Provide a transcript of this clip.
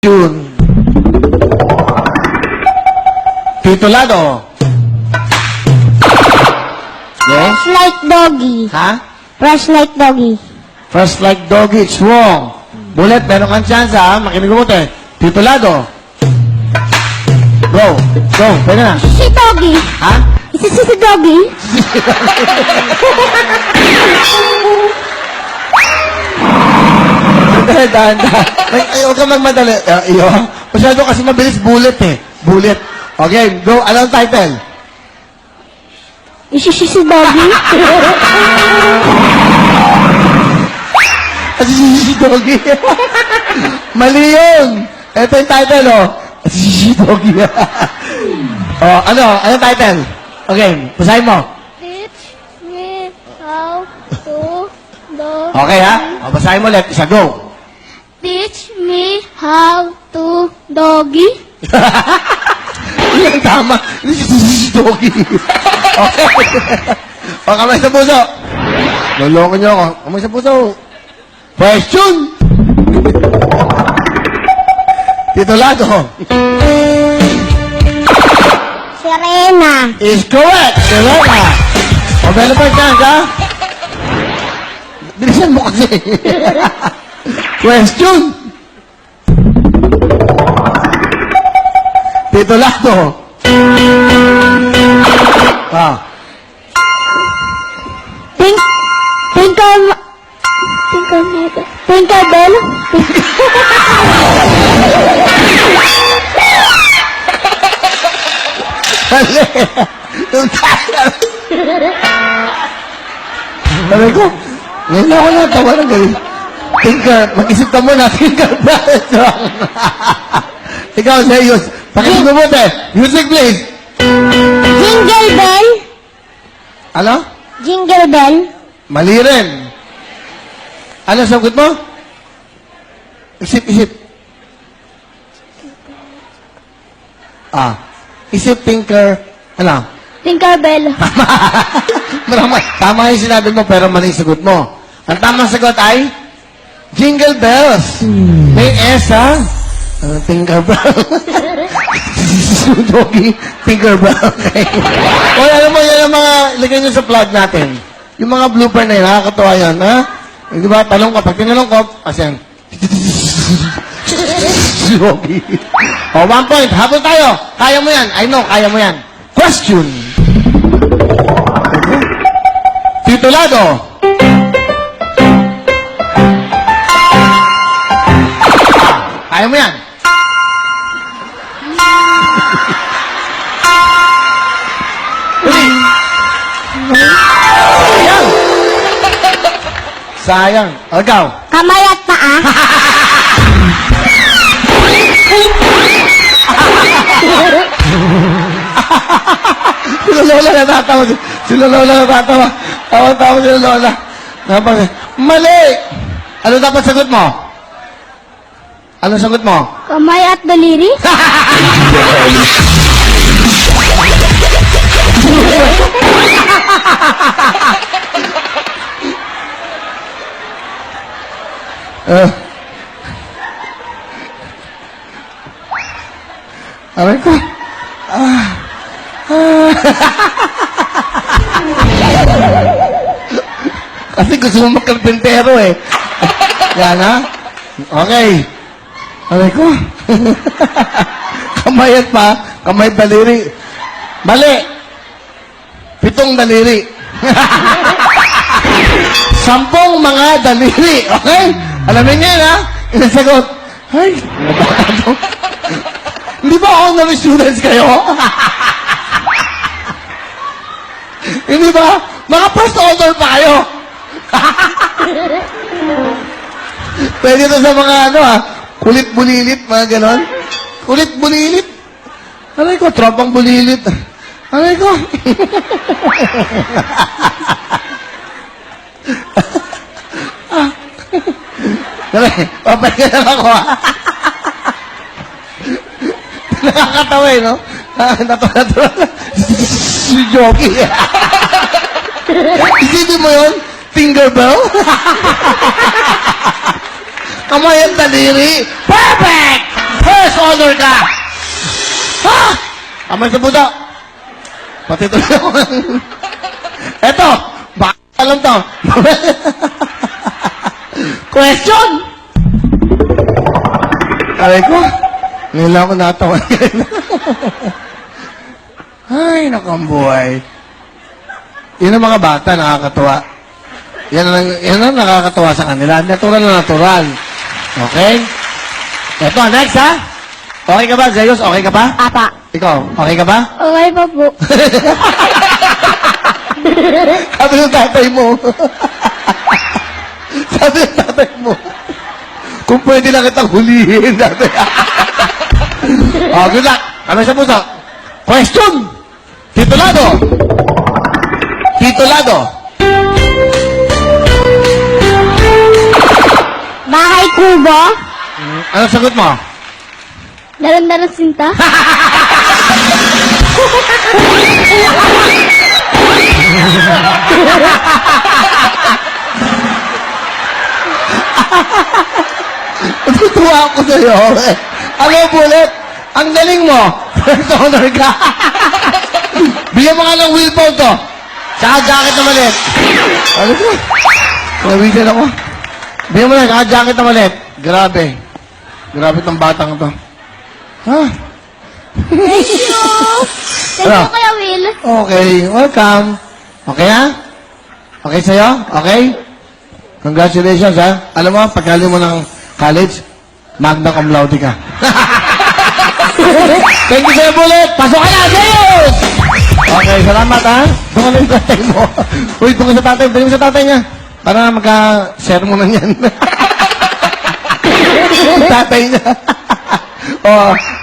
Question. Titulado. Yes? Fresh like doggy. Ha? Fresh like doggy. First like doggy, it's wrong. Bullet, meron kang chance ha. Makinig mo tayo. Titulado. Go. Go. Pwede na. Si doggy. Ha? Si doggy. Dahan. Ay, huwag ka magmadali. Iyo. Masyado kasi mabilis bullet eh. Bullet. Okay, go. Anong title? Si doggy. Si Doggy. Mali yun. Ito yung title, oh. Si Doggy. Oh, ano? Anong title? Okay, basahin mo. Teach me how to do. Okay, ha? O, basahin mo ulit. Isa, go. Teach me how to doggy. Yan, tama. Si Doggy. Okay. O, kamay sa puso. Loloko niyo ako. Kamay sa puso. Question. Titulado. Serena. Is correct. Serena. O, meron pa chance, ha? Bilisan mo kasi. Question. Titulado. Ah. Tinkerbell. Mali. Yung title. Sabi ko, ngayon ako natawa ng galing. Mag-isip ka muna, Tinkerbell. Ikaw, serious. Pakinig mo buti. Music, please. Jingle bell. Ano? Jingle bell. Mali rin. Ano sagot mo? Isip. Isip, thinker, ano? Tinkerbell. Tama yung sinabi mo, pero mali yung sagot mo. Ang tamang sagot ay Jingle Bells. May S, ha? Tinkerbell. Doggy, Tinkerbell. Okay. O, alam mo, yan ang mga ilagay nyo sa vlog natin. Yung mga blooper na yun, nakakatawa yan, ha? Di ba, talong ka. Pag tinalong ko, kasi yan. Doggy. O, 1 point. Habol tayo. Kaya mo yan. I know, kaya mo yan. Question. Titulado. Kaya mo yan. Sayang. Sayang. O, ikaw. Kamay at paa. Sila Lola natatawa. Sila Lola natatawa. Tawa-tawa sila Lola. Mali! Ano dapat sagot mo? Ano sagot mo? Kamay at daliri. Aray ko. Kasi gusto mo magkampentero eh. Yan ha? Okay. Aray ko. Kamay at pa. Kamay daliri. Mali. 7 daliri. 10 mga daliri. Okay? Alamin niyo yun ha? Inasagot. Ay, nabata. Hindi ba honor students kayo? Hindi ba? Mga first honor pa kayo. Pwede ito sa mga ano kulit bulilit, mga ganon. Kulit bulilit. Aray ko, tropang bulilit. Aray ko. Dali, papahinga lang ako Nakakatawa eh, no? Natuwa lang. Si Jockey. Isipin mo yun? Tinkerbell? Kamay at daliri. Perfect! honor ka. Ha? Kamay sa puso. Pati ito Eto, baka alam to. Question! Aray ko, ngayon lang ako natawa. Ay, nakambuhay. Yun ang mga bata, nakakatuwa. Yan ang nakakatuwa sa kanila. Natural na natural. Okay? Eto, next ha? Okay ka ba, Zeus? Okay ka ba? Apa. Ikaw, okay ka ba? Okay pa po. Sabi ng tatay mo. Sabi ng tatay mo. Kung pwede lang kitang hulihin dati. Good luck. Kami sa puso. Question. Titulado. Titulado. Bahay kubo. Ano sagot mo? Daran-daran sinta. Natutuwa ako sa'yo. Ano, Bullet? Ang galing mo. First honor ka. Bigyan mo nga ng wheelbone to. Tsaka jacket na malit. Ano ko? Nawisan ako. Bigyan mo na, tsaka jacket na malit. Grabe. Grabe itong batang to. Ha? Thank you. Thank Ano? you, Kuya Will. Okay, welcome. Okay ha? Okay sa'yo? Okay? Congratulations ha. Alam mo, pagkali mo ng college, magna cum laude ka. Thank you sa'yo, Bullet. Pasok ka na, Zeus! Okay, salamat ha. Doon ka na yung tatay mo. Uy, doon ka sa tatay. Doon sa tatay niya. Para magka-share mo na yan. Tatay niya. Oh,